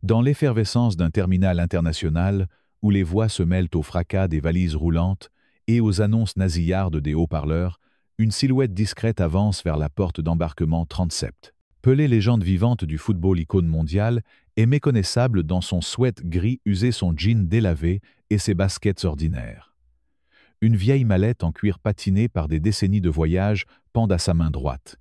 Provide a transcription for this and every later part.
Dans l'effervescence d'un terminal international, où les voix se mêlent au fracas des valises roulantes et aux annonces nasillardes des haut-parleurs, une silhouette discrète avance vers la porte d'embarquement 37. Pelé, légende vivante du football icône mondiale, est méconnaissable dans son sweat gris usé, son jean délavé et ses baskets ordinaires. Une vieille mallette en cuir patiné par des décennies de voyage pend à sa main droite.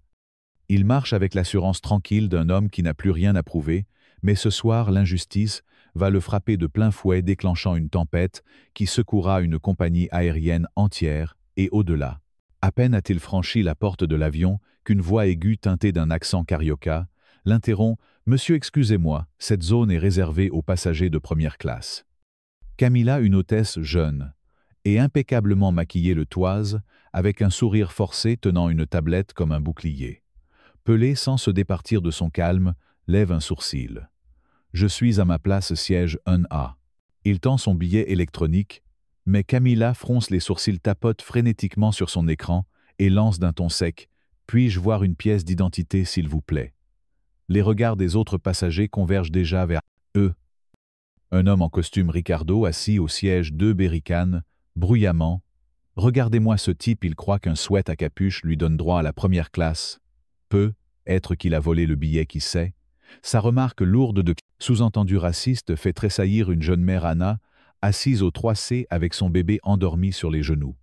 Il marche avec l'assurance tranquille d'un homme qui n'a plus rien à prouver, mais ce soir, l'injustice va le frapper de plein fouet, déclenchant une tempête qui secouera une compagnie aérienne entière et au-delà. À peine a-t-il franchi la porte de l'avion qu'une voix aiguë teintée d'un accent carioca l'interrompt. « Monsieur, excusez-moi, cette zone est réservée aux passagers de première classe. » Camilla, une hôtesse jeune et impeccablement maquillée, le toise, avec un sourire forcé tenant une tablette comme un bouclier. Pelé, sans se départir de son calme, lève un sourcil. « Je suis à ma place, siège 1A. » Il tend son billet électronique, mais Camilla fronce les sourcils, tapote frénétiquement sur son écran et lance d'un ton sec « Puis-je voir une pièce d'identité, s'il vous plaît ?» Les regards des autres passagers convergent déjà vers eux. Un homme en costume Ricardo, assis au siège 2B, ricane bruyamment. « Regardez-moi ce type, il croit qu'un sweat à capuche lui donne droit à la première classe. Peut être qu'il a volé le billet, qui sait ?» Sa remarque lourde de sous-entendu raciste fait tressaillir une jeune mère, Anna, assise au 3C avec son bébé endormi sur les genoux.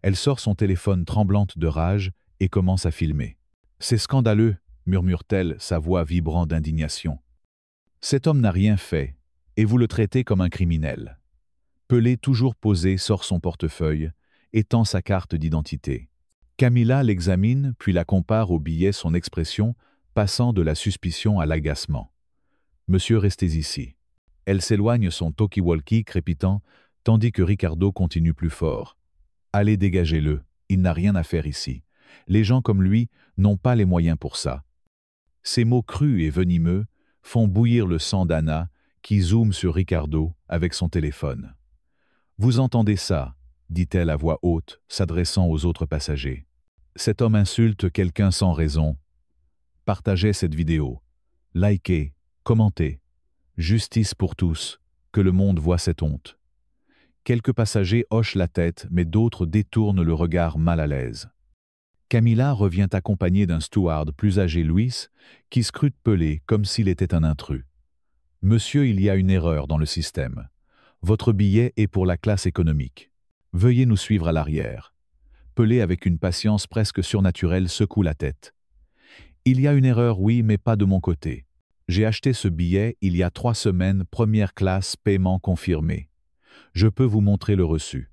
Elle sort son téléphone tremblante de rage et commence à filmer. « C'est scandaleux !» murmure-t-elle, sa voix vibrant d'indignation. « Cet homme n'a rien fait, et vous le traitez comme un criminel. » Pelé, toujours posé, sort son portefeuille et tend sa carte d'identité. Camilla l'examine, puis la compare au billet, son expression passant de la suspicion à l'agacement. « Monsieur, restez ici. » Elle s'éloigne, son talkie-walkie crépitant, tandis que Ricardo continue plus fort. « Allez, dégagez-le, il n'a rien à faire ici. Les gens comme lui n'ont pas les moyens pour ça. » Ces mots crus et venimeux font bouillir le sang d'Anna, qui zoome sur Ricardo avec son téléphone. « Vous entendez ça ?» dit-elle à voix haute, s'adressant aux autres passagers. « Cet homme insulte quelqu'un sans raison. Partagez cette vidéo. Likez, commentez. Justice pour tous, que le monde voie cette honte. » Quelques passagers hochent la tête, mais d'autres détournent le regard mal à l'aise. Camilla revient accompagnée d'un steward plus âgé, Luis, qui scrute Pelé comme s'il était un intrus. « Monsieur, il y a une erreur dans le système. Votre billet est pour la classe économique. Veuillez nous suivre à l'arrière. » Pelé, avec une patience presque surnaturelle, secoue la tête. « Il y a une erreur, oui, mais pas de mon côté. J'ai acheté ce billet il y a 3 semaines, première classe, paiement confirmé. Je peux vous montrer le reçu. »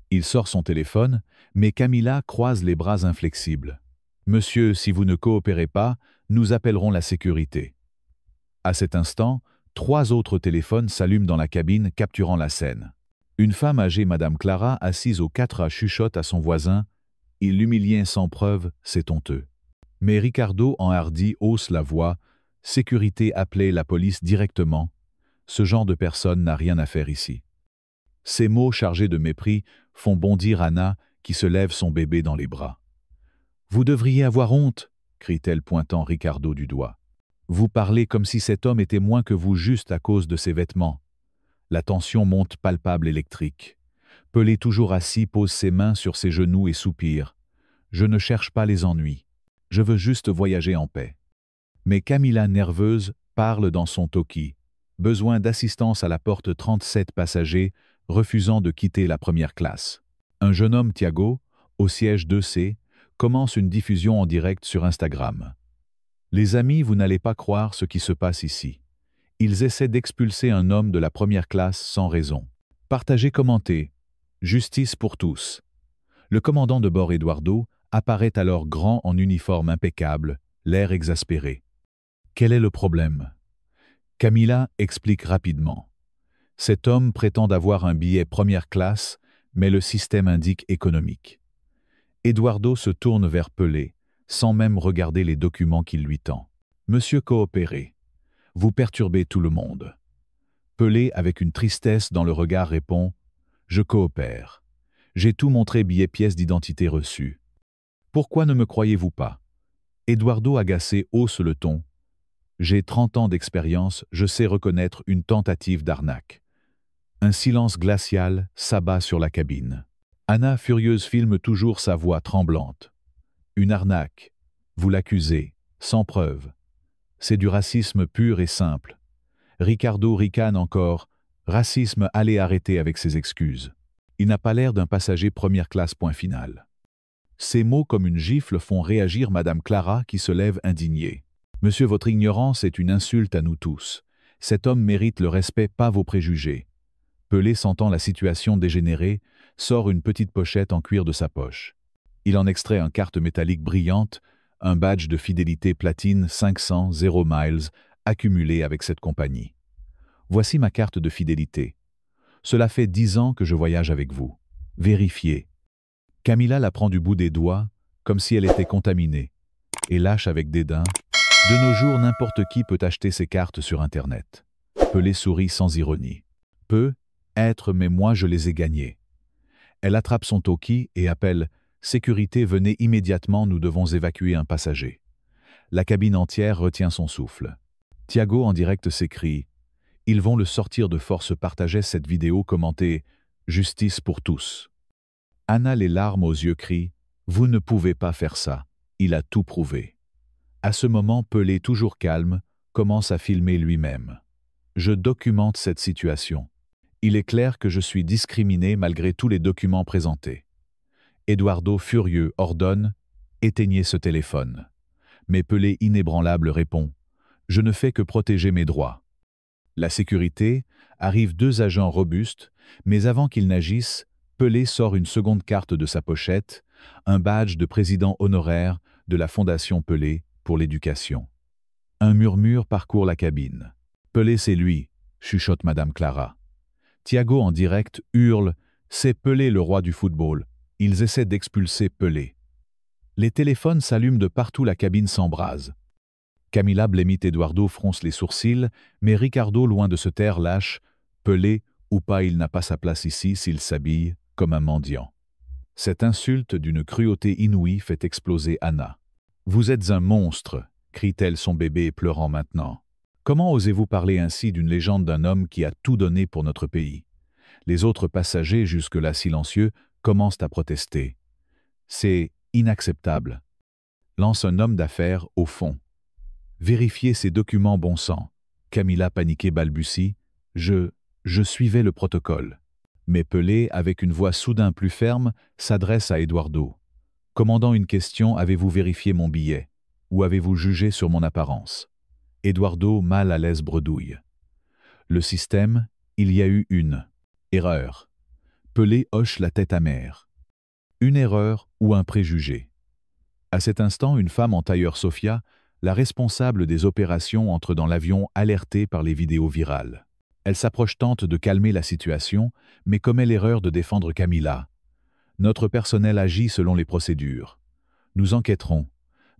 Il sort son téléphone, mais Camilla croise les bras inflexibles. « Monsieur, si vous ne coopérez pas, nous appellerons la sécurité. » À cet instant, 3 autres téléphones s'allument dans la cabine, capturant la scène. Une femme âgée, Madame Clara, assise au 4A, chuchote à son voisin « Il l'humiliait sans preuve, c'est honteux. » Mais Ricardo, enhardi, hausse la voix « Sécurité, appelez la police directement. Ce genre de personne n'a rien à faire ici. » Ces mots chargés de mépris font bondir Anna, qui se lève, son bébé dans les bras. « Vous devriez avoir honte !» crie-t-elle, pointant Ricardo du doigt. « Vous parlez comme si cet homme était moins que vous juste à cause de ses vêtements. » La tension monte, palpable, électrique. Pelé, toujours assis, pose ses mains sur ses genoux et soupire. « Je ne cherche pas les ennuis. Je veux juste voyager en paix. » Mais Camilla, nerveuse, parle dans son talkie. Besoin d'assistance à la porte, 37 passagers, refusant de quitter la première classe. Un jeune homme, Thiago, au siège 2C, commence une diffusion en direct sur Instagram. « Les amis, vous n'allez pas croire ce qui se passe ici. Ils essaient d'expulser un homme de la première classe sans raison. Partagez, commentez. Justice pour tous. » Le commandant de bord, Eduardo, apparaît alors grand en uniforme impeccable, l'air exaspéré. « Quel est le problème ?» Camilla explique rapidement. Cet homme prétend avoir un billet première classe, mais le système indique économique. Eduardo se tourne vers Pelé, sans même regarder les documents qu'il lui tend. « Monsieur, coopérez. Vous perturbez tout le monde. » Pelé, avec une tristesse dans le regard, répond « Je coopère. J'ai tout montré, billet, pièce d'identité reçue. Pourquoi ne me croyez-vous pas ?» Eduardo, agacé, hausse le ton. « J'ai 30 ans d'expérience, je sais reconnaître une tentative d'arnaque. Un silence glacial s'abat sur la cabine. Anna, furieuse, filme toujours sa voix tremblante. Une arnaque. Vous l'accusez, sans preuve. C'est du racisme pur et simple. Ricardo ricane encore. Racisme, allez arrêter avec ses excuses. Il n'a pas l'air d'un passager première classe, point final. Ces mots comme une gifle font réagir Madame Clara qui se lève indignée. Monsieur, votre ignorance est une insulte à nous tous. Cet homme mérite le respect, pas vos préjugés. Pelé, sentant la situation dégénérer, sort une petite pochette en cuir de sa poche. Il en extrait une carte métallique brillante, un badge de fidélité platine 500 0 miles accumulé avec cette compagnie. Voici ma carte de fidélité. Cela fait 10 ans que je voyage avec vous. Vérifiez. Camilla la prend du bout des doigts, comme si elle était contaminée, et lâche avec dédain. De nos jours, n'importe qui peut acheter ces cartes sur Internet. Pelé sourit sans ironie. Peut être, mais moi je les ai gagnés. Elle attrape son talkie et appelle « Sécurité, venez immédiatement, nous devons évacuer un passager ». La cabine entière retient son souffle. Thiago en direct s'écrie « Ils vont le sortir de force », partageait cette vidéo commentée « Justice pour tous ». Anna, les larmes aux yeux, crie « Vous ne pouvez pas faire ça, il a tout prouvé ». À ce moment, Pelé, toujours calme, commence à filmer lui-même. Je documente cette situation. Il est clair que je suis discriminé malgré tous les documents présentés. Eduardo, furieux, ordonne « Éteignez ce téléphone ». Mais Pelé, inébranlable, répond « Je ne fais que protéger mes droits ». La sécurité, arrivent 2 agents robustes, mais avant qu'ils n'agissent, Pelé sort une seconde carte de sa pochette, un badge de président honoraire de la Fondation Pelé pour l'éducation. Un murmure parcourt la cabine. « Pelé, c'est lui », chuchote Madame Clara. Thiago en direct hurle « C'est Pelé le roi du football ». Ils essaient d'expulser Pelé. Les téléphones s'allument de partout, la cabine s'embrase. Camilla blêmite, Eduardo fronce les sourcils, mais Ricardo, loin de se taire, lâche « Pelé ou pas, il n'a pas sa place ici s'il s'habille comme un mendiant ». Cette insulte d'une cruauté inouïe fait exploser Anna. « Vous êtes un monstre !» crie-t-elle, son bébé pleurant maintenant. « Comment osez-vous parler ainsi d'une légende, d'un homme qui a tout donné pour notre pays ?» Les autres passagers, jusque-là silencieux, commencent à protester. « C'est inacceptable !» lance un homme d'affaires au fond. « Vérifiez ces documents, bon sang !» Camilla, paniquée, balbutie. « Je suivais le protocole. » Mais Pelé, avec une voix soudain plus ferme, s'adresse à Eduardo. « Commandant, une question, avez-vous vérifié mon billet? Ou avez-vous jugé sur mon apparence ?» Eduardo, mal à l'aise, bredouille. « Le système, il y a eu une erreur. » Pelé hoche la tête amère. Une erreur ou un préjugé. À cet instant, une femme en tailleur, Sofia, la responsable des opérations, entre dans l'avion, alertée par les vidéos virales. Elle s'approche, tente de calmer la situation, mais commet l'erreur de défendre Camilla. « Notre personnel agit selon les procédures. Nous enquêterons,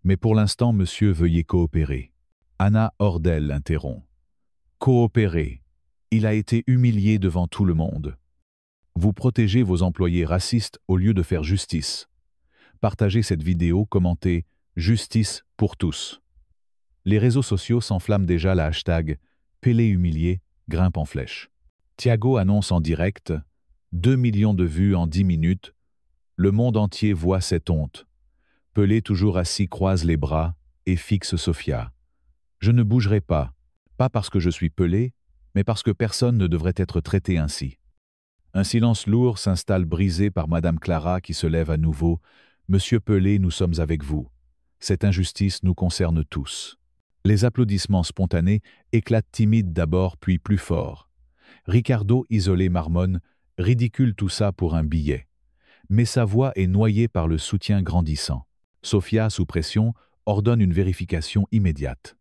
mais pour l'instant, monsieur, veuillez coopérer. » Anna, hors d'elle, l'interrompt. « Coopérer. Il a été humilié devant tout le monde. Vous protégez vos employés racistes au lieu de faire justice. Partagez cette vidéo, commentez « Justice pour tous ». Les réseaux sociaux s'enflamment déjà, la hashtag « Pelé humilié » grimpe en flèche. Thiago annonce en direct « 2 millions de vues en 10 minutes. Le monde entier voit cette honte. » Pelé, toujours assis, croise les bras et fixe Sofia. « Je ne bougerai pas, pas parce que je suis Pelé, mais parce que personne ne devrait être traité ainsi. » Un silence lourd s'installe, brisé par Madame Clara qui se lève à nouveau. « Monsieur Pelé, nous sommes avec vous. Cette injustice nous concerne tous. » Les applaudissements spontanés éclatent, timides d'abord, puis plus forts. Ricardo, isolé, marmonne « Ridicule tout ça pour un billet ». Mais sa voix est noyée par le soutien grandissant. Sofia, sous pression, ordonne une vérification immédiate.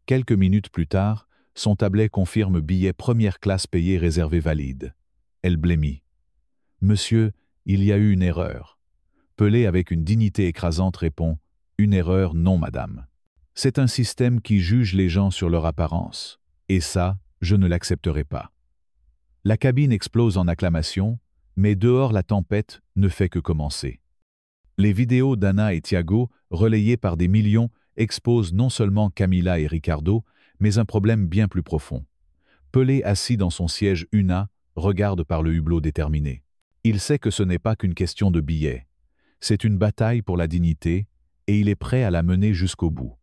Quelques minutes plus tard, son tablet confirme billet première classe payé réservé valide. Elle blêmit. « Monsieur, il y a eu une erreur. » Pelé, avec une dignité écrasante, répond « Une erreur, non, madame. C'est un système qui juge les gens sur leur apparence. Et ça, je ne l'accepterai pas. » La cabine explose en acclamations, mais dehors la tempête ne fait que commencer. Les vidéos d'Anna et Thiago, relayées par des millions, expose non seulement Camila et Ricardo, mais un problème bien plus profond. Pelé, assis dans son siège UNA, regarde par le hublot déterminé. Il sait que ce n'est pas qu'une question de billets. C'est une bataille pour la dignité, et il est prêt à la mener jusqu'au bout.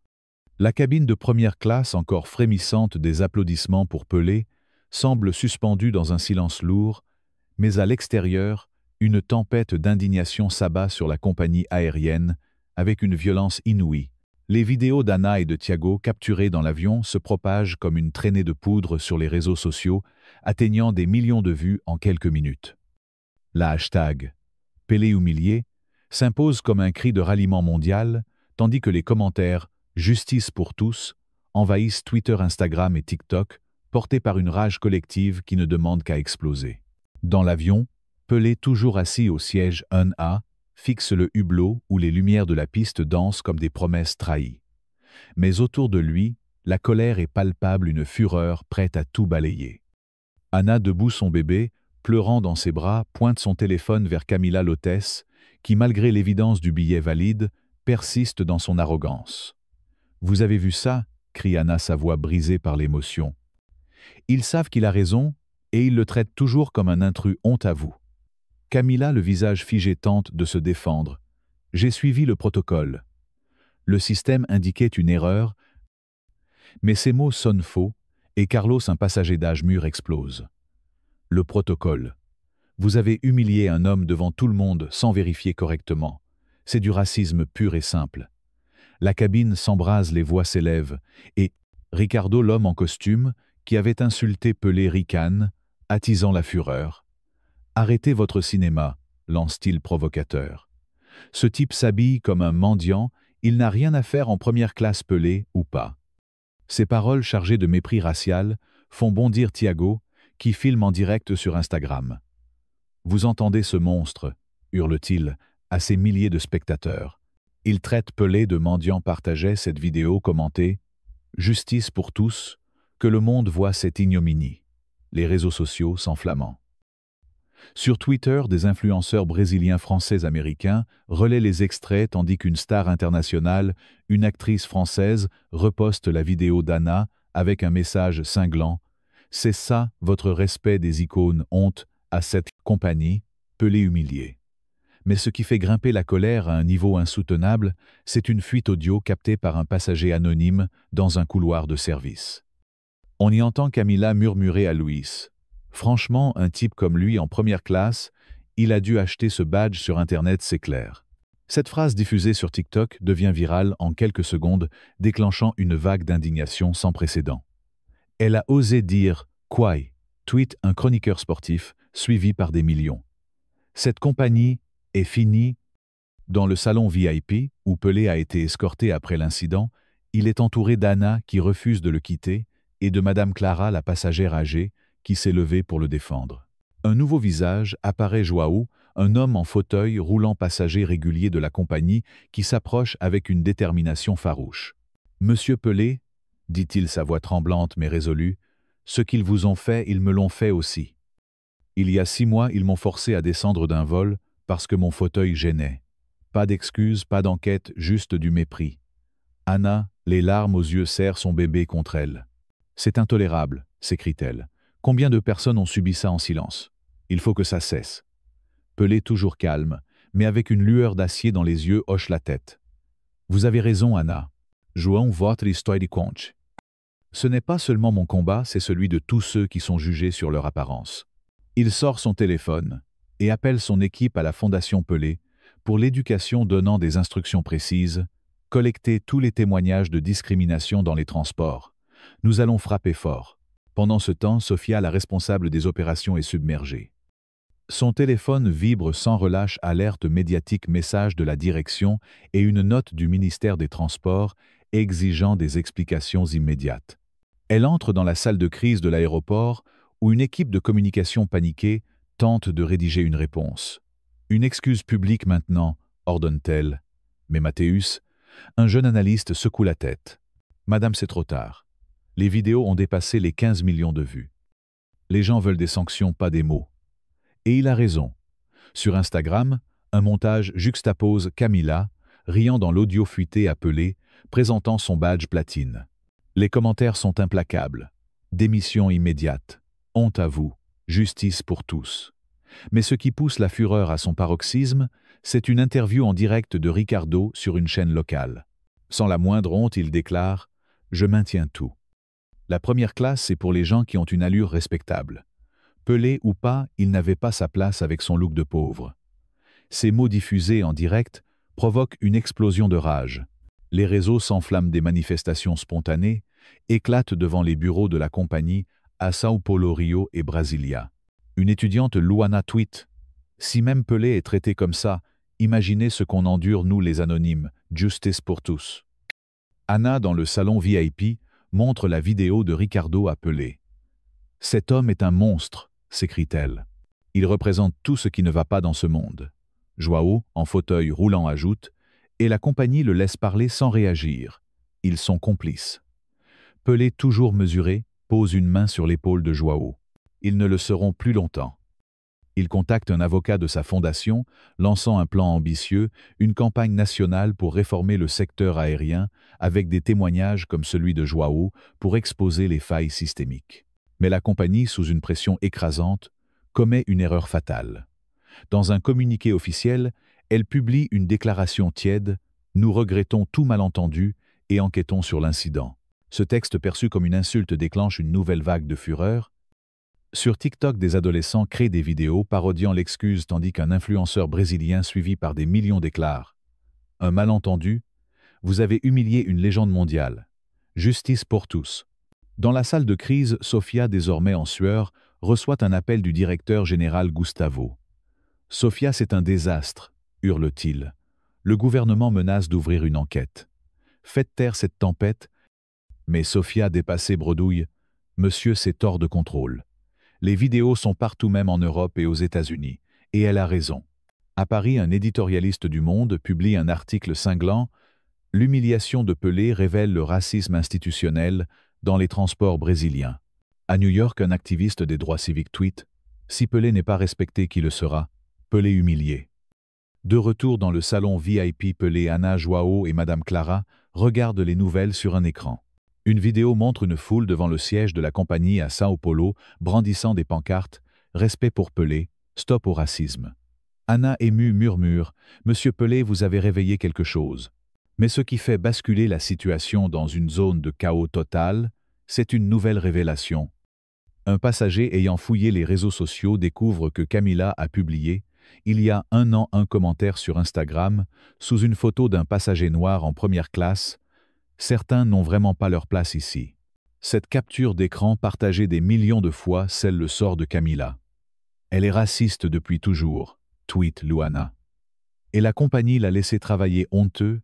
La cabine de première classe, encore frémissante des applaudissements pour Pelé, semble suspendue dans un silence lourd, mais à l'extérieur, une tempête d'indignation s'abat sur la compagnie aérienne, avec une violence inouïe. Les vidéos d'Anna et de Thiago capturées dans l'avion se propagent comme une traînée de poudre sur les réseaux sociaux, atteignant des millions de vues en quelques minutes. La hashtag « Pelé humilié » s'impose comme un cri de ralliement mondial, tandis que les commentaires « Justice pour tous » envahissent Twitter, Instagram et TikTok, portés par une rage collective qui ne demande qu'à exploser. Dans l'avion, Pelé, toujours assis au siège 1A, fixe le hublot où les lumières de la piste dansent comme des promesses trahies. Mais autour de lui, la colère est palpable, une fureur prête à tout balayer. Anna, debout son bébé, pleurant dans ses bras, pointe son téléphone vers Camila, l'hôtesse, qui, malgré l'évidence du billet valide, persiste dans son arrogance. « Vous avez vu ça ?» crie Anna, sa voix brisée par l'émotion. Ils savent qu'il a raison, et ils le traitent toujours comme un intrus, honte à vous. Camila, le visage figé, tente de se défendre. « J'ai suivi le protocole. » Le système indiquait une erreur, mais ces mots sonnent faux, et Carlos, un passager d'âge mûr, explose. « Le protocole. Vous avez humilié un homme devant tout le monde sans vérifier correctement. C'est du racisme pur et simple. » La cabine s'embrase, les voix s'élèvent, et Ricardo, l'homme en costume, qui avait insulté Pelé, ricane, attisant la fureur. « Arrêtez votre cinéma », lance-t-il provocateur. Ce type s'habille comme un mendiant, il n'a rien à faire en première classe, Pelé ou pas. Ces paroles chargées de mépris racial font bondir Thiago, qui filme en direct sur Instagram. « Vous entendez ce monstre ?» hurle-t-il à ses milliers de spectateurs. Il traite Pelé de mendiant, partageait cette vidéo commentée « Justice pour tous, que le monde voit cette ignominie ». Les réseaux sociaux s'enflammant. Sur Twitter, des influenceurs brésiliens, français, américains relaient les extraits tandis qu'une star internationale, une actrice française, reposte la vidéo d'Anna avec un message cinglant. « C'est ça votre respect des icônes, honte à cette compagnie, Pelé humilié ». Mais ce qui fait grimper la colère à un niveau insoutenable, c'est une fuite audio captée par un passager anonyme dans un couloir de service. On y entend Camila murmurer à Luis. Franchement, un type comme lui en première classe, il a dû acheter ce badge sur Internet, c'est clair. Cette phrase diffusée sur TikTok devient virale en quelques secondes, déclenchant une vague d'indignation sans précédent. Elle a osé dire « Quoi ?» tweet un chroniqueur sportif, suivi par des millions. Cette compagnie est finie. Dans le salon VIP, où Pelé a été escorté après l'incident, il est entouré d'Anna qui refuse de le quitter et de Madame Clara, la passagère âgée, qui s'est levée pour le défendre. Un nouveau visage apparaît, Joao, un homme en fauteuil roulant, passager régulier de la compagnie, qui s'approche avec une détermination farouche. « Monsieur Pelé, dit-il, sa voix tremblante mais résolue, ce qu'ils vous ont fait, ils me l'ont fait aussi. Il y a 6 mois, ils m'ont forcé à descendre d'un vol parce que mon fauteuil gênait. Pas d'excuses, pas d'enquête, juste du mépris. » Anna, les larmes aux yeux, serre son bébé contre elle. « C'est intolérable, » s'écrie-t-elle. « Combien de personnes ont subi ça en silence? Il faut que ça cesse. » Pelé, toujours calme, mais avec une lueur d'acier dans les yeux, hoche la tête. « Vous avez raison, Anna. Jouons votre histoire de conte. Ce n'est pas seulement mon combat, c'est celui de tous ceux qui sont jugés sur leur apparence. » Il sort son téléphone et appelle son équipe à la Fondation Pelé pour l'éducation, donnant des instructions précises. Collectez tous les témoignages de discrimination dans les transports. Nous allons frapper fort. Pendant ce temps, Sofia, la responsable des opérations, est submergée. Son téléphone vibre sans relâche, alerte médiatique, message de la direction et une note du ministère des Transports exigeant des explications immédiates. Elle entre dans la salle de crise de l'aéroport où une équipe de communication paniquée tente de rédiger une réponse. « Une excuse publique maintenant », ordonne-t-elle. Mais Mathéus, un jeune analyste, secoue la tête. « Madame, c'est trop tard. Les vidéos ont dépassé les 15 millions de vues. Les gens veulent des sanctions, pas des mots. » Et il a raison. Sur Instagram, un montage juxtapose Camila, riant dans l'audio fuité à Pelé, présentant son badge platine. Les commentaires sont implacables. Démission immédiate. Honte à vous. Justice pour tous. Mais ce qui pousse la fureur à son paroxysme, c'est une interview en direct de Ricardo sur une chaîne locale. Sans la moindre honte, il déclare « Je maintiens tout. La première classe, c'est pour les gens qui ont une allure respectable. Pelé ou pas, il n'avait pas sa place avec son look de pauvre. » Ces mots diffusés en direct provoquent une explosion de rage. Les réseaux s'enflamment, des manifestations spontanées éclatent devant les bureaux de la compagnie à São Paulo, Rio et Brasilia. Une étudiante, Luana, tweet « Si même Pelé est traité comme ça, imaginez ce qu'on endure nous les anonymes, justice pour tous. » Anna, dans le salon VIP, montre la vidéo de Ricardo à Pelé. « Cet homme est un monstre », s'écrie-t-elle. « Il représente tout ce qui ne va pas dans ce monde. » Joao, en fauteuil roulant, ajoute « Et la compagnie le laisse parler sans réagir. Ils sont complices. » Pelé, toujours mesuré, pose une main sur l'épaule de Joao. Ils ne le seront plus longtemps. Il contacte un avocat de sa fondation, lançant un plan ambitieux, une campagne nationale pour réformer le secteur aérien, avec des témoignages comme celui de Joao pour exposer les failles systémiques. Mais la compagnie, sous une pression écrasante, commet une erreur fatale. Dans un communiqué officiel, elle publie une déclaration tiède « Nous regrettons tout malentendu et enquêtons sur l'incident ». Ce texte, perçu comme une insulte, déclenche une nouvelle vague de fureur. Sur TikTok, des adolescents créent des vidéos parodiant l'excuse tandis qu'un influenceur brésilien suivi par des millions déclare « Un malentendu, vous avez humilié une légende mondiale. Justice pour tous. » Dans la salle de crise, Sofia, désormais en sueur, reçoit un appel du directeur général Gustavo. « Sofia, c'est un désastre, » hurle-t-il. « Le gouvernement menace d'ouvrir une enquête. Faites taire cette tempête. » Mais Sofia, dépassée, bredouille « Monsieur, c'est hors de contrôle. Les vidéos sont partout, même en Europe et aux États-Unis. Et elle a raison. » À Paris, un éditorialiste du Monde publie un article cinglant « L'humiliation de Pelé révèle le racisme institutionnel dans les transports brésiliens. » À New York, un activiste des droits civiques tweet « Si Pelé n'est pas respecté, qui le sera? Pelé humilié. » De retour dans le salon VIP, Pelé, Anna, Joao et Madame Clara regardent les nouvelles sur un écran. Une vidéo montre une foule devant le siège de la compagnie à São Paulo, brandissant des pancartes « Respect pour Pelé, stop au racisme ». Anna, émue, murmure « Monsieur Pelé, vous avez réveillé quelque chose. » Mais ce qui fait basculer la situation dans une zone de chaos total, c'est une nouvelle révélation. Un passager ayant fouillé les réseaux sociaux découvre que Camila a publié, il y a un an, un commentaire sur Instagram, sous une photo d'un passager noir en première classe. Certains n'ont vraiment pas leur place ici. Cette capture d'écran partagée des millions de fois scelle le sort de Camila. Elle est raciste depuis toujours, tweet Luana. Et la compagnie l'a laissé travailler honteux.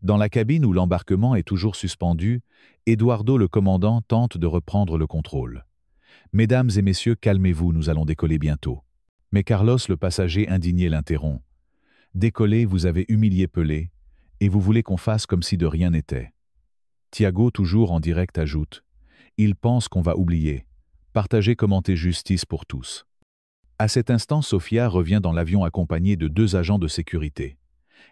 Dans la cabine où l'embarquement est toujours suspendu, Eduardo, le commandant, tente de reprendre le contrôle. « Mesdames et messieurs, calmez-vous, nous allons décoller bientôt. » Mais Carlos, le passager indigné, l'interrompt. « Décollez, vous avez humilié Pelé, et vous voulez qu'on fasse comme si de rien n'était. » Thiago, toujours en direct, ajoute « Il pense qu'on va oublier. Partagez, commentez, justice pour tous. » À cet instant, Sofia revient dans l'avion accompagnée de 2 agents de sécurité.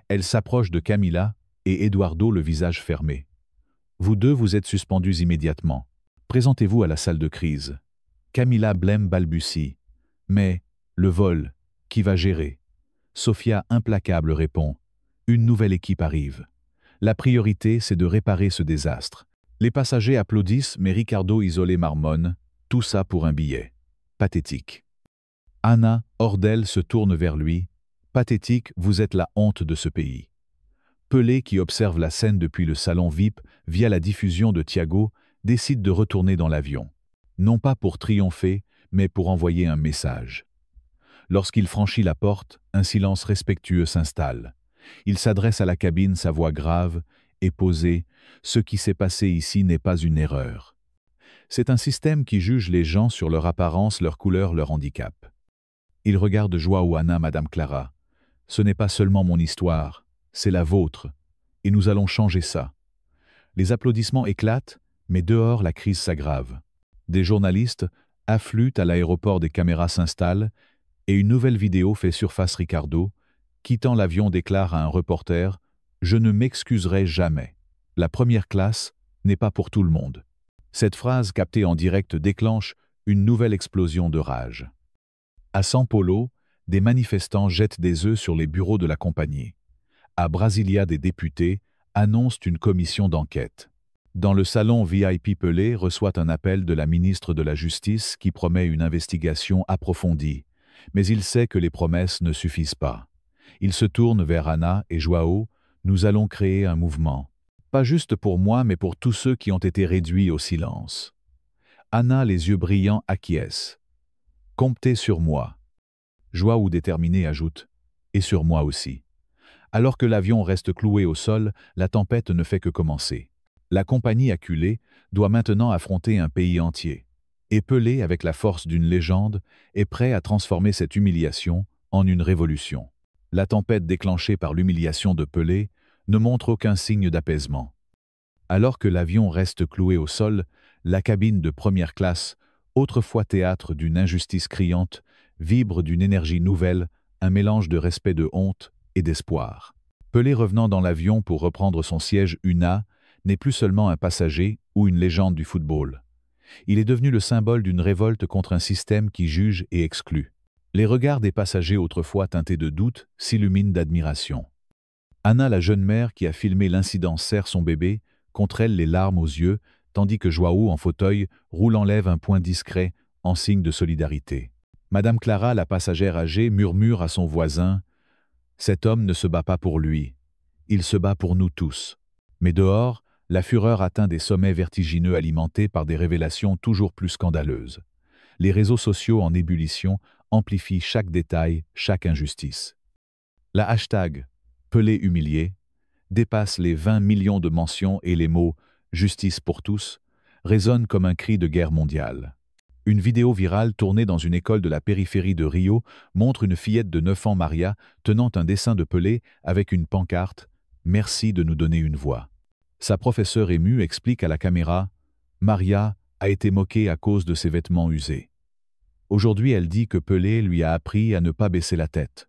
Elle s'approche de Camila et Eduardo, le visage fermé. « Vous deux, vous êtes suspendus immédiatement. Présentez-vous à la salle de crise. » Camila blême balbutie. « Mais, le vol, qui va gérer ?» Sofia, implacable, répond « Une nouvelle équipe arrive. La priorité, c'est de réparer ce désastre. » Les passagers applaudissent, mais Ricardo, isolé, marmonne « Tout ça pour un billet. Pathétique. » Anna, hors d'elle, se tourne vers lui. « Pathétique, vous êtes la honte de ce pays. » Pelé, qui observe la scène depuis le salon VIP via la diffusion de Thiago, décide de retourner dans l'avion. Non pas pour triompher, mais pour envoyer un message. Lorsqu'il franchit la porte, un silence respectueux s'installe. Il s'adresse à la cabine, sa voix grave et posée. « Ce qui s'est passé ici n'est pas une erreur. C'est un système qui juge les gens sur leur apparence, leur couleur, leur handicap. » Il regarde Joao, Anna, Madame Clara. « Ce n'est pas seulement mon histoire, c'est la vôtre, et nous allons changer ça. » Les applaudissements éclatent, mais dehors la crise s'aggrave. Des journalistes affluent à l'aéroport, des caméras s'installent, et une nouvelle vidéo fait surface. Ricardo, quittant l'avion, déclare à un reporter « Je ne m'excuserai jamais. » La première classe n'est pas pour tout le monde. Cette phrase captée en direct déclenche une nouvelle explosion de rage. À São Paulo, des manifestants jettent des œufs sur les bureaux de la compagnie. À Brasilia, des députés annoncent une commission d'enquête. Dans le salon VIP, Pelé reçoit un appel de la ministre de la Justice qui promet une investigation approfondie. Mais il sait que les promesses ne suffisent pas. Il se tourne vers Ana et João. Nous allons créer un mouvement. Pas juste pour moi, mais pour tous ceux qui ont été réduits au silence. Ana, les yeux brillants, acquiesce. Comptez sur moi. João, déterminé, ajoute. Et sur moi aussi. Alors que l'avion reste cloué au sol, la tempête ne fait que commencer. La compagnie acculée doit maintenant affronter un pays entier. Et Pelé, avec la force d'une légende, est prêt à transformer cette humiliation en une révolution. La tempête déclenchée par l'humiliation de Pelé ne montre aucun signe d'apaisement. Alors que l'avion reste cloué au sol, la cabine de première classe, autrefois théâtre d'une injustice criante, vibre d'une énergie nouvelle, un mélange de respect, de honte et d'espoir. Pelé, revenant dans l'avion pour reprendre son siège UNA, n'est plus seulement un passager ou une légende du football. Il est devenu le symbole d'une révolte contre un système qui juge et exclut. Les regards des passagers, autrefois teintés de doute, s'illuminent d'admiration. Ana, la jeune mère qui a filmé l'incident, serre son bébé, contre elle les larmes aux yeux, tandis que João, en fauteuil, roule, enlève un poing discret en signe de solidarité. Madame Clara, la passagère âgée, murmure à son voisin « Cet homme ne se bat pas pour lui, il se bat pour nous tous ». Mais dehors, la fureur atteint des sommets vertigineux alimentés par des révélations toujours plus scandaleuses. Les réseaux sociaux en ébullition amplifient chaque détail, chaque injustice. La hashtag « Pelé humilié » dépasse les 20 millions de mentions et les mots « justice pour tous » résonnent comme un cri de guerre mondiale. Une vidéo virale tournée dans une école de la périphérie de Rio montre une fillette de 9 ans, Maria, tenant un dessin de Pelé avec une pancarte « Merci de nous donner une voix ». Sa professeure émue explique à la caméra « Maria a été moquée à cause de ses vêtements usés. Aujourd'hui, elle dit que Pelé lui a appris à ne pas baisser la tête ».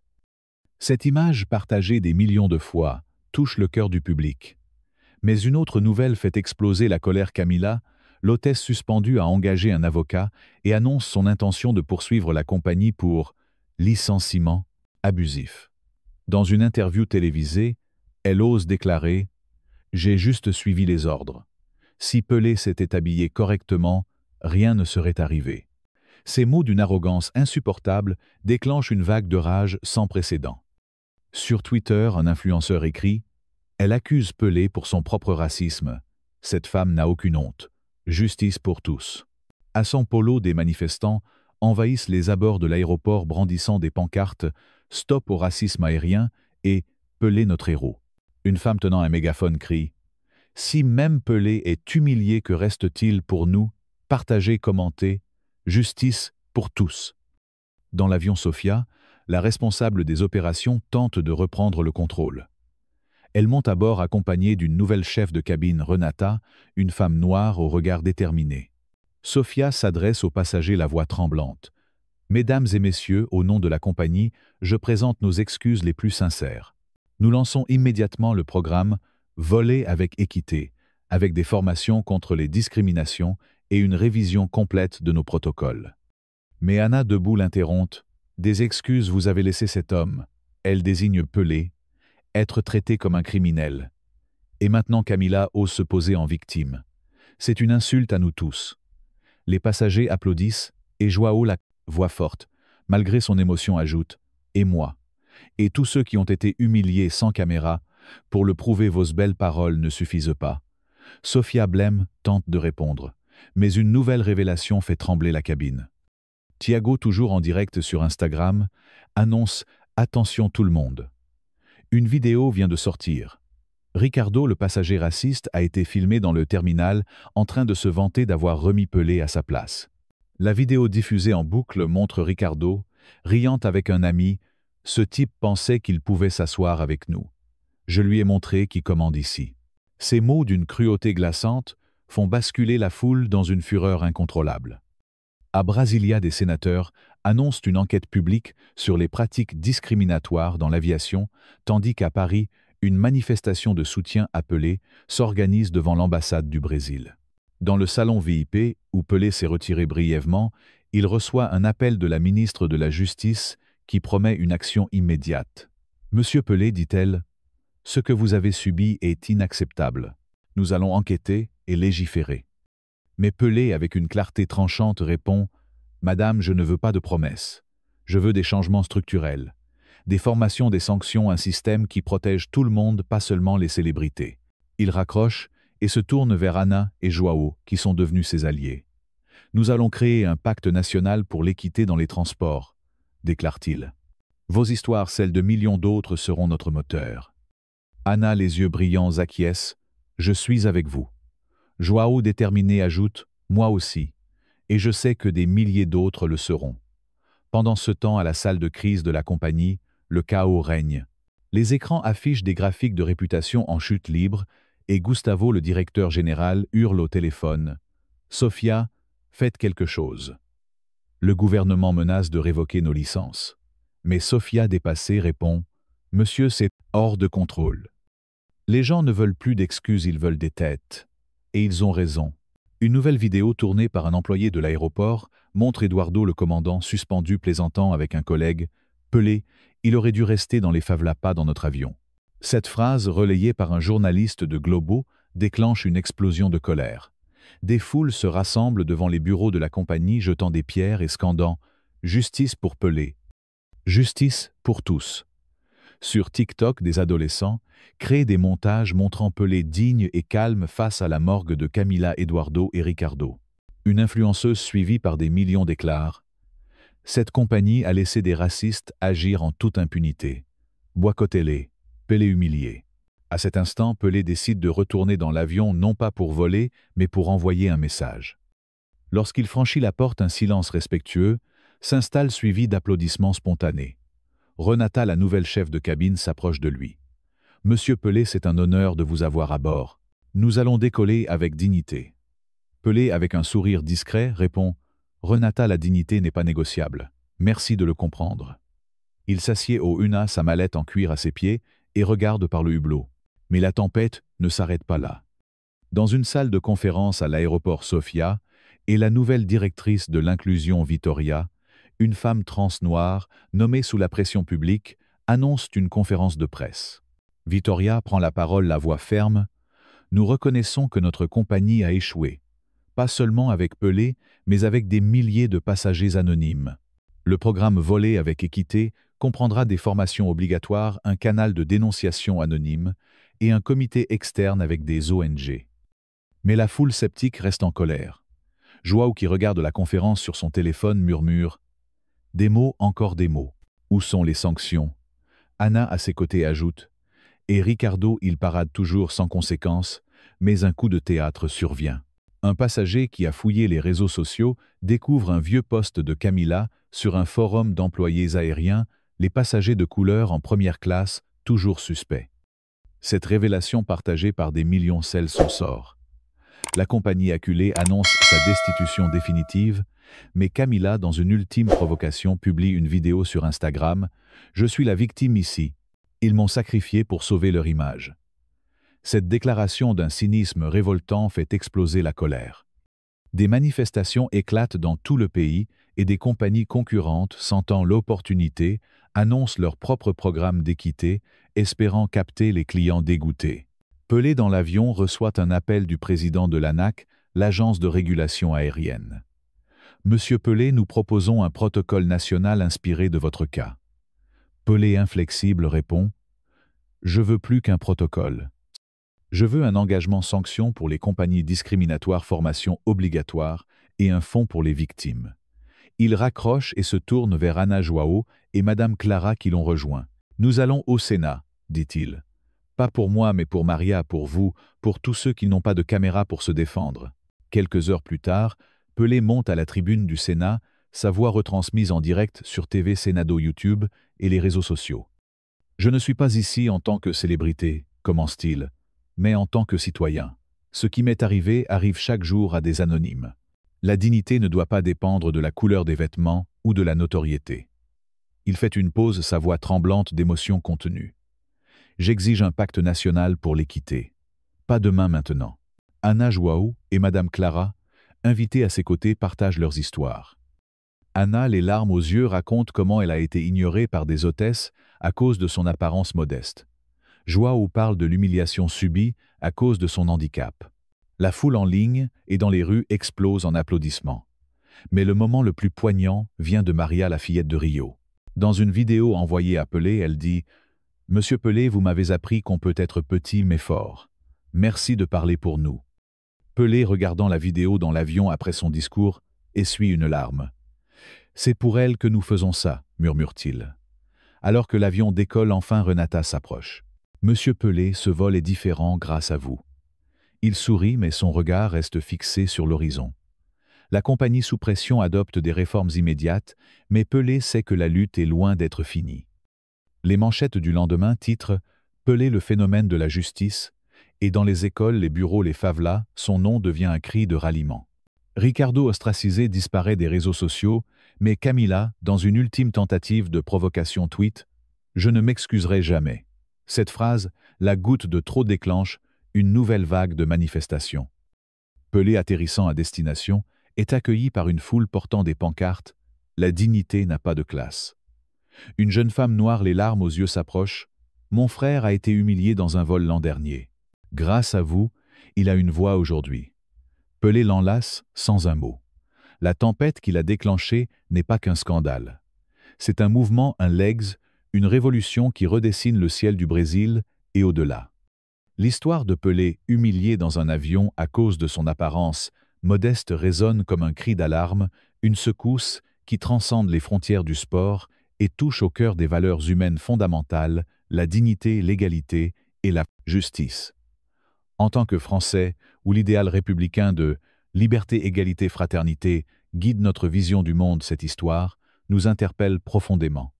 Cette image, partagée des millions de fois, touche le cœur du public. Mais une autre nouvelle fait exploser la colère. Camila, l'hôtesse suspendue, a engagé un avocat et annonce son intention de poursuivre la compagnie pour licenciement abusif. Dans une interview télévisée, elle ose déclarer « J'ai juste suivi les ordres. Si Pelé s'était habillé correctement, rien ne serait arrivé. » Ces mots d'une arrogance insupportable déclenchent une vague de rage sans précédent. Sur Twitter, un influenceur écrit « Elle accuse Pelé pour son propre racisme. Cette femme n'a aucune honte. Justice pour tous. » À São Paulo, des manifestants envahissent les abords de l'aéroport brandissant des pancartes « Stop au racisme aérien » et « Pelé notre héros ». Une femme tenant un mégaphone crie « Si même Pelé est humilié, que reste-t-il pour nous? Partagez, commentez. Justice pour tous. » Dans l'avion Sofia, la responsable des opérations tente de reprendre le contrôle. Elle monte à bord accompagnée d'une nouvelle chef de cabine, Renata, une femme noire au regard déterminé. Sofia s'adresse aux passagers, la voix tremblante. « Mesdames et messieurs, au nom de la compagnie, je présente nos excuses les plus sincères. Nous lançons immédiatement le programme « Voler avec équité », avec des formations contre les discriminations et une révision complète de nos protocoles. Mais Ana, debout, l'interrompt. « Des excuses, vous avez laissé cet homme. » Elle désigne Pelé, être traité comme un criminel. Et maintenant Camila ose se poser en victime. C'est une insulte à nous tous. Les passagers applaudissent et João, la voix forte, malgré son émotion, ajoute « Et moi ?» Et tous ceux qui ont été humiliés sans caméra, pour le prouver, vos belles paroles ne suffisent pas. Sofia Blem tente de répondre, mais une nouvelle révélation fait trembler la cabine. Thiago, toujours en direct sur Instagram, annonce « Attention tout le monde ». Une vidéo vient de sortir. Ricardo, le passager raciste, a été filmé dans le terminal en train de se vanter d'avoir remis Pelé à sa place. La vidéo diffusée en boucle montre Ricardo, riant avec un ami. « Ce type pensait qu'il pouvait s'asseoir avec nous. Je lui ai montré qui commande ici. » Ces mots d'une cruauté glaçante font basculer la foule dans une fureur incontrôlable. À Brasilia, des sénateurs annoncent une enquête publique sur les pratiques discriminatoires dans l'aviation, tandis qu'à Paris, Une manifestation de soutien à Pelé s'organise devant l'ambassade du Brésil. Dans le salon VIP, où Pelé s'est retiré brièvement, il reçoit un appel de la ministre de la Justice qui promet une action immédiate. « Monsieur Pelé, dit-elle, ce que vous avez subi est inacceptable. Nous allons enquêter et légiférer. » Mais Pelé, avec une clarté tranchante, répond « Madame, je ne veux pas de promesses. Je veux des changements structurels. Des formations, des sanctions, un système qui protège tout le monde, pas seulement les célébrités. » Il raccroche et se tourne vers Ana et Joao, qui sont devenus ses alliés. « Nous allons créer un pacte national pour l'équité dans les transports, » déclare-t-il. « Vos histoires, celles de millions d'autres, seront notre moteur. » Ana, les yeux brillants, acquiesce « Je suis avec vous. » Joao, déterminé, ajoute « Moi aussi. Et je sais que des milliers d'autres le seront. » Pendant ce temps, à la salle de crise de la compagnie, le chaos règne. Les écrans affichent des graphiques de réputation en chute libre et Gustavo, le directeur général, hurle au téléphone « Sofia, faites quelque chose. » Le gouvernement menace de révoquer nos licences. Mais Sofia, dépassée, répond « Monsieur, c'est hors de contrôle. » Les gens ne veulent plus d'excuses, ils veulent des têtes. Et ils ont raison. Une nouvelle vidéo tournée par un employé de l'aéroport montre Eduardo, le commandant, suspendu plaisantant avec un collègue « Pelé, il aurait dû rester dans les favelas, pas dans notre avion. » Cette phrase, relayée par un journaliste de Globo, déclenche une explosion de colère. Des foules se rassemblent devant les bureaux de la compagnie, jetant des pierres et scandant « Justice pour Pelé. Justice pour tous. » Sur TikTok, des adolescents créent des montages montrant Pelé digne et calme face à la morgue de Camila, Eduardo et Ricardo. Une influenceuse suivie par des millions déclare « Cette compagnie a laissé des racistes agir en toute impunité. Boycottez-les, Pelé humilié. » À cet instant, Pelé décide de retourner dans l'avion non pas pour voler, mais pour envoyer un message. Lorsqu'il franchit la porte, un silence respectueux s'installe suivi d'applaudissements spontanés. Renata, la nouvelle chef de cabine, s'approche de lui. « Monsieur Pelé, c'est un honneur de vous avoir à bord. Nous allons décoller avec dignité. » Pelé, avec un sourire discret, répond « Renata, la dignité n'est pas négociable. Merci de le comprendre. » Il s'assied au Una, sa mallette en cuir à ses pieds, et regarde par le hublot. Mais la tempête ne s'arrête pas là. Dans une salle de conférence à l'aéroport Sofia, et la nouvelle directrice de l'inclusion Vittoria, une femme trans noire, nommée sous la pression publique, annonce une conférence de presse. Vittoria prend la parole, la voix ferme. « Nous reconnaissons que notre compagnie a échoué. Pas seulement avec Pelé, mais avec des milliers de passagers anonymes. Le programme Voler avec équité comprendra des formations obligatoires, un canal de dénonciation anonyme et un comité externe avec des ONG. » Mais la foule sceptique reste en colère. Joao, qui regarde la conférence sur son téléphone, murmure « Des mots, encore des mots. Où sont les sanctions ?» Ana, à ses côtés, ajoute « Et Ricardo, il parade toujours sans conséquence, mais un coup de théâtre survient. » Un passager qui a fouillé les réseaux sociaux découvre un vieux post de Camila sur un forum d'employés aériens, les passagers de couleur en première classe, toujours suspects. Cette révélation partagée par des millions scelle son sort. La compagnie acculée annonce sa destitution définitive, mais Camila, dans une ultime provocation, publie une vidéo sur Instagram « Je suis la victime ici. Ils m'ont sacrifié pour sauver leur image. » Cette déclaration d'un cynisme révoltant fait exploser la colère. Des manifestations éclatent dans tout le pays et des compagnies concurrentes, sentant l'opportunité, annoncent leur propre programme d'équité, espérant capter les clients dégoûtés. Pelé dans l'avion reçoit un appel du président de l'ANAC, l'agence de régulation aérienne. « Monsieur Pelé, nous proposons un protocole national inspiré de votre cas. » Pelé, inflexible, répond « Je veux plus qu'un protocole. Je veux un engagement sanction pour les compagnies discriminatoires, formation obligatoire et un fonds pour les victimes. » Il raccroche et se tourne vers Ana, Joao et Madame Clara qui l'ont rejoint. « Nous allons au Sénat, dit-il. Pas pour moi, mais pour Maria, pour vous, pour tous ceux qui n'ont pas de caméra pour se défendre. » Quelques heures plus tard, Pelé monte à la tribune du Sénat, sa voix retransmise en direct sur TV Senado, YouTube et les réseaux sociaux. « Je ne suis pas ici en tant que célébrité, commence-t-il, mais en tant que citoyen. Ce qui m'est arrivé arrive chaque jour à des anonymes. La dignité ne doit pas dépendre de la couleur des vêtements ou de la notoriété. » Il fait une pause, sa voix tremblante d'émotion contenue. J'exige un pacte national pour l'équité. Pas demain maintenant. Anna Joao et Madame Clara, invitées à ses côtés, partagent leurs histoires. Anna, les larmes aux yeux, raconte comment elle a été ignorée par des hôtesses à cause de son apparence modeste. Joao parle de l'humiliation subie à cause de son handicap. La foule en ligne et dans les rues explose en applaudissements. Mais le moment le plus poignant vient de Maria, la fillette de Rio. Dans une vidéo envoyée à Pelé, elle dit « Monsieur Pelé, vous m'avez appris qu'on peut être petit mais fort. Merci de parler pour nous. » Pelé, regardant la vidéo dans l'avion après son discours, essuie une larme. « C'est pour elle que nous faisons ça, murmure-t-il. » Alors que l'avion décolle, enfin Renata s'approche. « Monsieur Pelé, ce vol est différent grâce à vous. » Il sourit, mais son regard reste fixé sur l'horizon. La compagnie sous pression adopte des réformes immédiates, mais Pelé sait que la lutte est loin d'être finie. Les manchettes du lendemain titrent « Pelé, le phénomène de la justice » et dans les écoles, les bureaux, les favelas, son nom devient un cri de ralliement. Ricardo, ostracisé, disparaît des réseaux sociaux, mais Camila, dans une ultime tentative de provocation, tweet « Je ne m'excuserai jamais ». Cette phrase, la goutte de trop, déclenche une nouvelle vague de manifestations. Pelé, atterrissant à destination, est accueilli par une foule portant des pancartes « La dignité n'a pas de classe ». Une jeune femme noire, les larmes aux yeux, s'approche « Mon frère a été humilié dans un vol l'an dernier. Grâce à vous, il a une voix aujourd'hui. » Pelé l'enlace sans un mot. La tempête qu'il a déclenchée n'est pas qu'un scandale. C'est un mouvement, un legs, une révolution qui redessine le ciel du Brésil et au-delà. L'histoire de Pelé, humilié dans un avion à cause de son apparence modeste, résonne comme un cri d'alarme, une secousse qui transcende les frontières du sport et touche au cœur des valeurs humaines fondamentales, la dignité, l'égalité et la justice. En tant que Français, où l'idéal républicain de liberté, égalité, fraternité guide notre vision du monde, cette histoire nous interpelle profondément.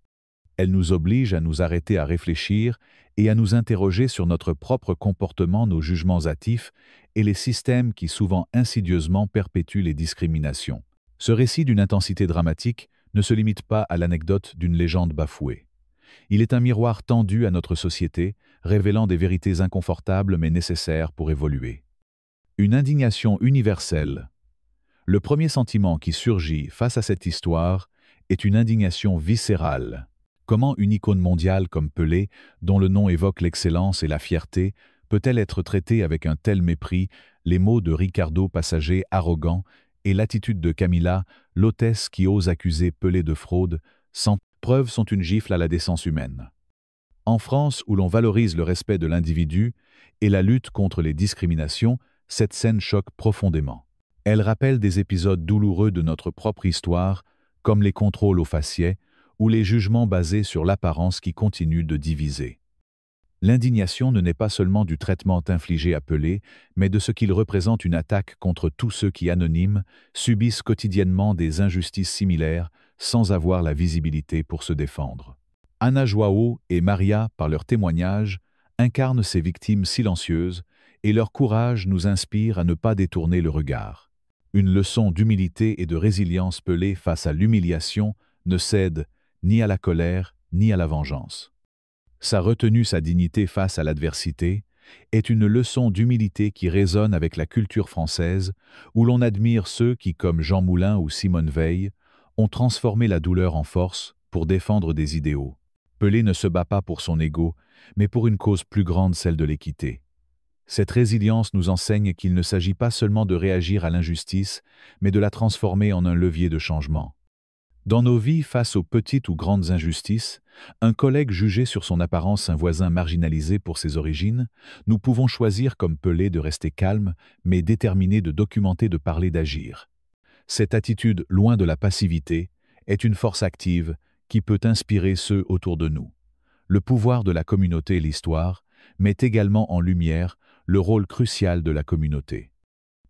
Elle nous oblige à nous arrêter, à réfléchir et à nous interroger sur notre propre comportement, nos jugements hâtifs et les systèmes qui souvent insidieusement perpétuent les discriminations. Ce récit d'une intensité dramatique ne se limite pas à l'anecdote d'une légende bafouée. Il est un miroir tendu à notre société, révélant des vérités inconfortables mais nécessaires pour évoluer. Une indignation universelle. Le premier sentiment qui surgit face à cette histoire est une indignation viscérale. Comment une icône mondiale comme Pelé, dont le nom évoque l'excellence et la fierté, peut-elle être traitée avec un tel mépris? Les mots de Ricardo, passager arrogant, et l'attitude de Camila, l'hôtesse qui ose accuser Pelé de fraude, sans preuve, sont une gifle à la décence humaine. En France, où l'on valorise le respect de l'individu et la lutte contre les discriminations, cette scène choque profondément. Elle rappelle des épisodes douloureux de notre propre histoire, comme les contrôles aux faciès, ou les jugements basés sur l'apparence qui continuent de diviser. L'indignation ne naît pas seulement du traitement infligé à Pelé, mais de ce qu'il représente, une attaque contre tous ceux qui, anonymes, subissent quotidiennement des injustices similaires sans avoir la visibilité pour se défendre. Anna Joao et Maria, par leurs témoignages, incarnent ces victimes silencieuses et leur courage nous inspire à ne pas détourner le regard. Une leçon d'humilité et de résilience. Pelé, face à l'humiliation, ne cède ni à la colère, ni à la vengeance. Sa retenue, sa dignité face à l'adversité, est une leçon d'humilité qui résonne avec la culture française, où l'on admire ceux qui, comme Jean Moulin ou Simone Veil, ont transformé la douleur en force pour défendre des idéaux. Pelé ne se bat pas pour son ego, mais pour une cause plus grande, celle de l'équité. Cette résilience nous enseigne qu'il ne s'agit pas seulement de réagir à l'injustice, mais de la transformer en un levier de changement. Dans nos vies, face aux petites ou grandes injustices, un collègue jugé sur son apparence, un voisin marginalisé pour ses origines, nous pouvons choisir comme Pelé de rester calme, mais déterminé, de documenter, de parler, d'agir. Cette attitude, loin de la passivité, est une force active qui peut inspirer ceux autour de nous. Le pouvoir de la communauté et l'histoire met également en lumière le rôle crucial de la communauté.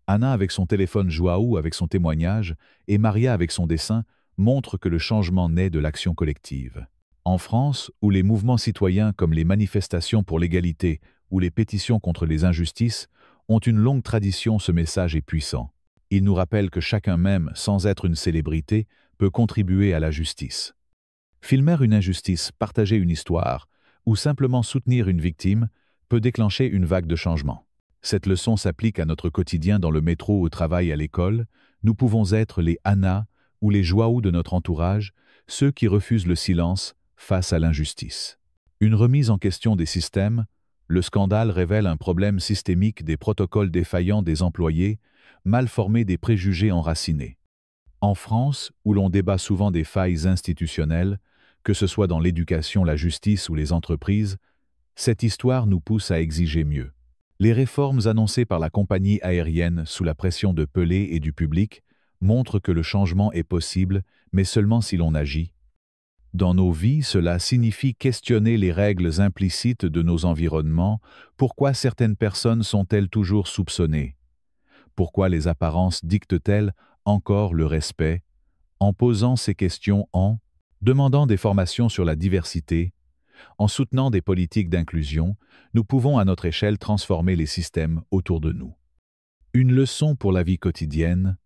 Anna avec son téléphone, Joao avec son témoignage et Maria avec son dessin montrent que le changement naît de l'action collective. En France, où les mouvements citoyens comme les manifestations pour l'égalité ou les pétitions contre les injustices ont une longue tradition, ce message est puissant. Il nous rappelle que chacun, même sans être une célébrité, peut contribuer à la justice. Filmer une injustice, partager une histoire ou simplement soutenir une victime peut déclencher une vague de changement. Cette leçon s'applique à notre quotidien dans le métro, au travail, à l'école. Nous pouvons être les Anna ou les Joao de notre entourage, ceux qui refusent le silence face à l'injustice. Une remise en question des systèmes, le scandale révèle un problème systémique, des protocoles défaillants des employés, mal formés, des préjugés enracinés. En France, où l'on débat souvent des failles institutionnelles, que ce soit dans l'éducation, la justice ou les entreprises, cette histoire nous pousse à exiger mieux. Les réformes annoncées par la compagnie aérienne sous la pression de Pelé et du public montrent que le changement est possible, mais seulement si l'on agit. Dans nos vies, cela signifie questionner les règles implicites de nos environnements. Pourquoi certaines personnes sont-elles toujours soupçonnées? Pourquoi les apparences dictent-elles encore le respect? En posant ces questions, en demandant des formations sur la diversité, en soutenant des politiques d'inclusion, nous pouvons à notre échelle transformer les systèmes autour de nous. Une leçon pour la vie quotidienne.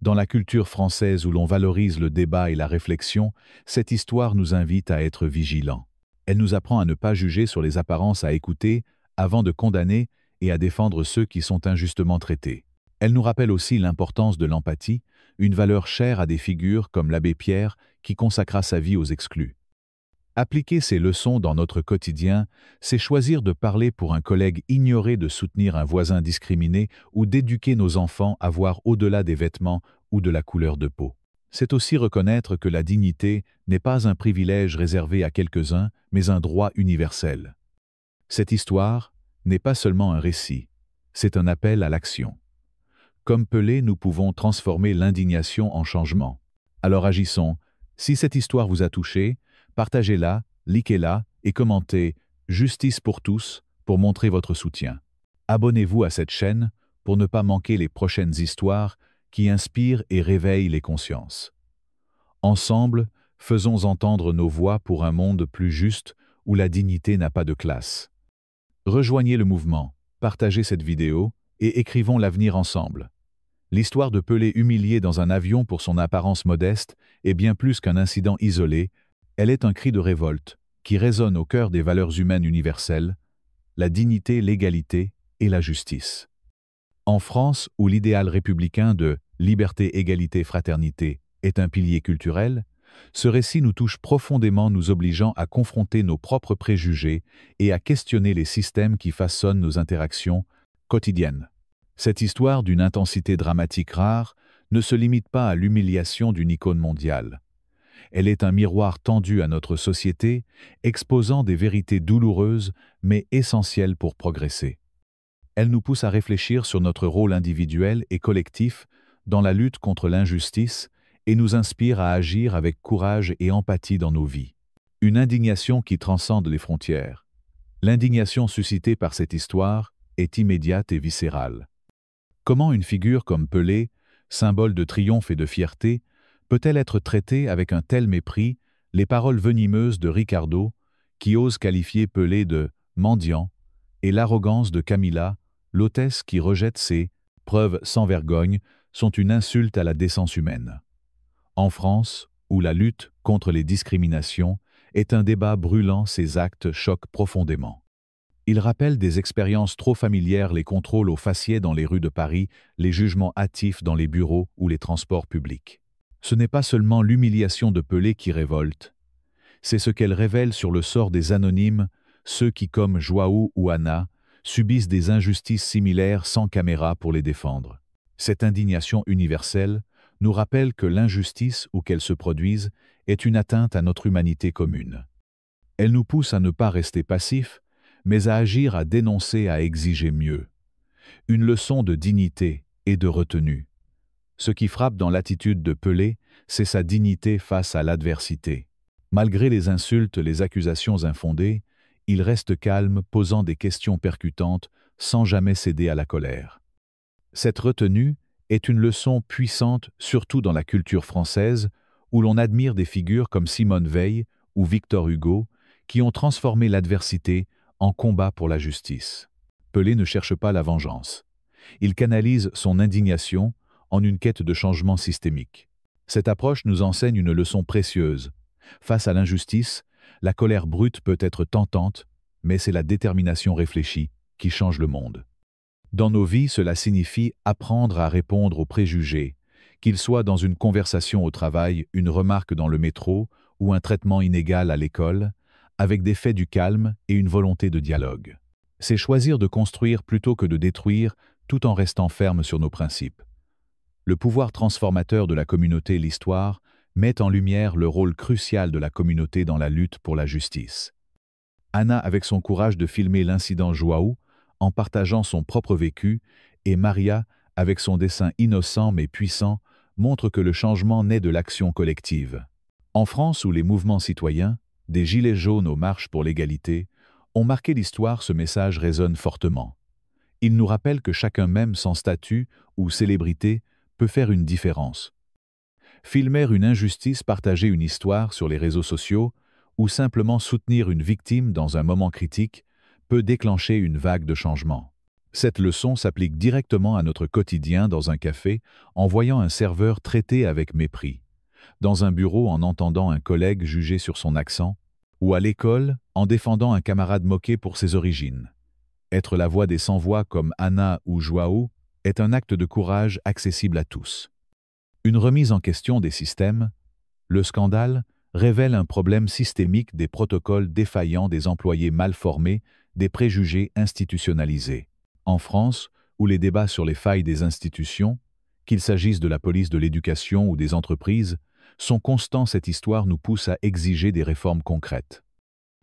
Dans la culture française où l'on valorise le débat et la réflexion, cette histoire nous invite à être vigilants. Elle nous apprend à ne pas juger sur les apparences, à écouter avant de condamner et à défendre ceux qui sont injustement traités. Elle nous rappelle aussi l'importance de l'empathie, une valeur chère à des figures comme l'abbé Pierre qui consacra sa vie aux exclus. Appliquer ces leçons dans notre quotidien, c'est choisir de parler pour un collègue ignoré, de soutenir un voisin discriminé ou d'éduquer nos enfants à voir au-delà des vêtements ou de la couleur de peau. C'est aussi reconnaître que la dignité n'est pas un privilège réservé à quelques-uns, mais un droit universel. Cette histoire n'est pas seulement un récit, c'est un appel à l'action. Comme Pelé, nous pouvons transformer l'indignation en changement. Alors agissons. Si cette histoire vous a touché, partagez-la, likez-la et commentez « Justice pour tous » pour montrer votre soutien. Abonnez-vous à cette chaîne pour ne pas manquer les prochaines histoires qui inspirent et réveillent les consciences. Ensemble, faisons entendre nos voix pour un monde plus juste où la dignité n'a pas de classe. Rejoignez le mouvement, partagez cette vidéo et écrivons l'avenir ensemble. L'histoire de Pelé humilié dans un avion pour son apparence modeste est bien plus qu'un incident isolé. Elle est un cri de révolte qui résonne au cœur des valeurs humaines universelles, la dignité, l'égalité et la justice. En France, où l'idéal républicain de liberté, égalité, fraternité est un pilier culturel, ce récit nous touche profondément, nous obligeant à confronter nos propres préjugés et à questionner les systèmes qui façonnent nos interactions quotidiennes. Cette histoire d'une intensité dramatique rare ne se limite pas à l'humiliation d'une icône mondiale. Elle est un miroir tendu à notre société, exposant des vérités douloureuses mais essentielles pour progresser. Elle nous pousse à réfléchir sur notre rôle individuel et collectif dans la lutte contre l'injustice et nous inspire à agir avec courage et empathie dans nos vies. Une indignation qui transcende les frontières. L'indignation suscitée par cette histoire est immédiate et viscérale. Comment une figure comme Pelé, symbole de triomphe et de fierté, peut-elle être traitée avec un tel mépris? Les paroles venimeuses de Ricardo, qui ose qualifier Pelé de « mendiant », et l'arrogance de Camilla, l'hôtesse qui rejette ses « preuves sans vergogne », sont une insulte à la décence humaine. En France, où la lutte contre les discriminations est un débat brûlant, ces actes choquent profondément. Ils rappellent des expériences trop familières, les contrôles au faciès dans les rues de Paris, les jugements hâtifs dans les bureaux ou les transports publics. Ce n'est pas seulement l'humiliation de Pelé qui révolte, c'est ce qu'elle révèle sur le sort des anonymes, ceux qui, comme Joao ou Anna, subissent des injustices similaires sans caméra pour les défendre. Cette indignation universelle nous rappelle que l'injustice, où qu'elle se produise, est une atteinte à notre humanité commune. Elle nous pousse à ne pas rester passifs, mais à agir, à dénoncer, à exiger mieux. Une leçon de dignité et de retenue. Ce qui frappe dans l'attitude de Pelé, c'est sa dignité face à l'adversité. Malgré les insultes, les accusations infondées, il reste calme, posant des questions percutantes, sans jamais céder à la colère. Cette retenue est une leçon puissante, surtout dans la culture française, où l'on admire des figures comme Simone Veil ou Victor Hugo, qui ont transformé l'adversité en combat pour la justice. Pelé ne cherche pas la vengeance. Il canalise son indignation en une quête de changement systémique. Cette approche nous enseigne une leçon précieuse. Face à l'injustice, La colère brute peut être tentante, mais c'est la détermination réfléchie qui change le monde. Dans nos vies, cela signifie apprendre à répondre aux préjugés, qu'ils soient dans une conversation au travail, une remarque dans le métro ou un traitement inégal à l'école, avec des faits du calme et une volonté de dialogue. C'est choisir de construire plutôt que de détruire, tout en restant ferme sur nos principes. Le pouvoir transformateur de la communauté L'Histoire met en lumière le rôle crucial de la communauté dans la lutte pour la justice. Anna, avec son courage de filmer l'incident João, en partageant son propre vécu, et Maria, avec son dessin innocent mais puissant, montre que le changement naît de l'action collective. En France, où les mouvements citoyens, des gilets jaunes aux marches pour l'égalité, ont marqué l'histoire, ce message résonne fortement. Il nous rappelle que chacun, même sans statut ou célébrité, peut faire une différence. Filmer une injustice, partager une histoire sur les réseaux sociaux ou simplement soutenir une victime dans un moment critique peut déclencher une vague de changement. Cette leçon s'applique directement à notre quotidien dans un café en voyant un serveur traité avec mépris, dans un bureau en entendant un collègue jugé sur son accent, ou à l'école en défendant un camarade moqué pour ses origines. Être la voix des sans-voix comme Anna ou João est un acte de courage accessible à tous. Une remise en question des systèmes, le scandale révèle un problème systémique des protocoles défaillants, des employés mal formés, des préjugés institutionnalisés. En France, où les débats sur les failles des institutions, qu'il s'agisse de la police, de l'éducation ou des entreprises, sont constants, cette histoire nous pousse à exiger des réformes concrètes.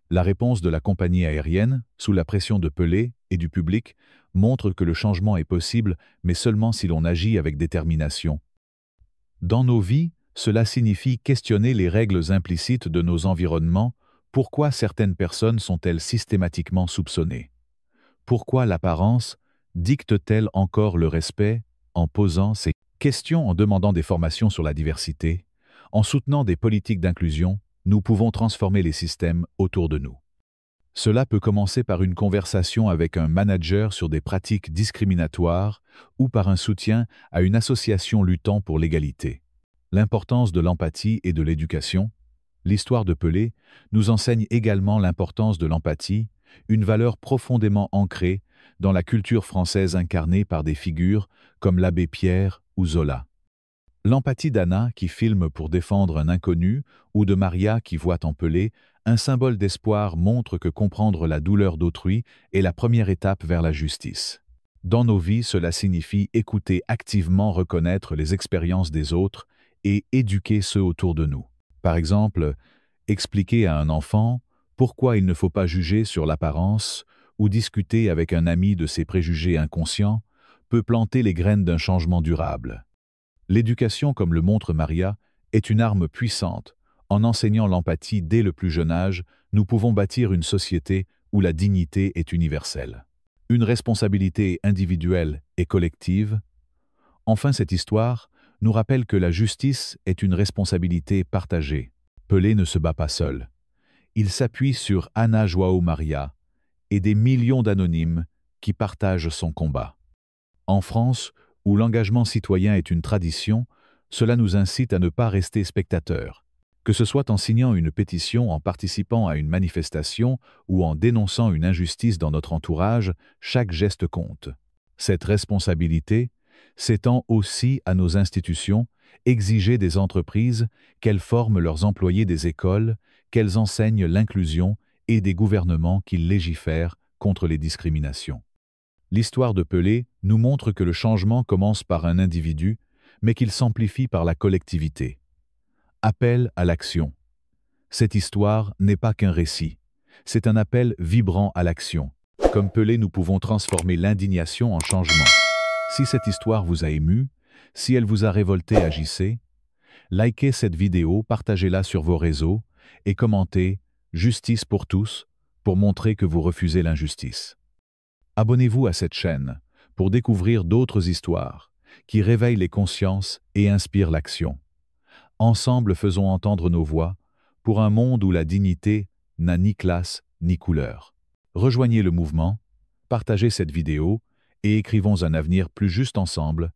La réponse de la compagnie aérienne, sous la pression de Pelé et du public, montre que le changement est possible, mais seulement si l'on agit avec détermination. Dans nos vies, cela signifie questionner les règles implicites de nos environnements. Pourquoi certaines personnes sont-elles systématiquement soupçonnées? Pourquoi l'apparence dicte-t-elle encore le respect? En posant ces questions, en demandant des formations sur la diversité, en soutenant des politiques d'inclusion, nous pouvons transformer les systèmes autour de nous. Cela peut commencer par une conversation avec un manager sur des pratiques discriminatoires ou par un soutien à une association luttant pour l'égalité. L'importance de l'empathie et de l'éducation. L'histoire de Pelé nous enseigne également l'importance de l'empathie, une valeur profondément ancrée dans la culture française incarnée par des figures comme l'abbé Pierre ou Zola. L'empathie d'Anna qui filme pour défendre un inconnu ou de Maria qui voit en Pelé un symbole d'espoir montre que comprendre la douleur d'autrui est la première étape vers la justice. Dans nos vies, cela signifie écouter activement, reconnaître les expériences des autres et éduquer ceux autour de nous. Par exemple, expliquer à un enfant pourquoi il ne faut pas juger sur l'apparence ou discuter avec un ami de ses préjugés inconscients peut planter les graines d'un changement durable. L'éducation, comme le montre Maria, est une arme puissante. En enseignant l'empathie dès le plus jeune âge, nous pouvons bâtir une société où la dignité est universelle. Une responsabilité individuelle et collective. Enfin, cette histoire nous rappelle que la justice est une responsabilité partagée. Pelé ne se bat pas seul. Il s'appuie sur Anna João Maria et des millions d'anonymes qui partagent son combat. En France, où l'engagement citoyen est une tradition, cela nous incite à ne pas rester spectateurs. Que ce soit en signant une pétition, en participant à une manifestation ou en dénonçant une injustice dans notre entourage, chaque geste compte. Cette responsabilité s'étend aussi à nos institutions, exiger des entreprises qu'elles forment leurs employés, des écoles, qu'elles enseignent l'inclusion et des gouvernements qui légifèrent contre les discriminations. L'histoire de Pelé nous montre que le changement commence par un individu, mais qu'il s'amplifie par la collectivité. Appel à l'action. Cette histoire n'est pas qu'un récit, c'est un appel vibrant à l'action. Comme Pelé, nous pouvons transformer l'indignation en changement. Si cette histoire vous a ému, si elle vous a révolté, agissez. Likez cette vidéo, partagez-la sur vos réseaux et commentez « Justice pour tous » pour montrer que vous refusez l'injustice. Abonnez-vous à cette chaîne pour découvrir d'autres histoires qui réveillent les consciences et inspirent l'action. Ensemble, faisons entendre nos voix pour un monde où la dignité n'a ni classe ni couleur. Rejoignez le mouvement, partagez cette vidéo et écrivons un avenir plus juste ensemble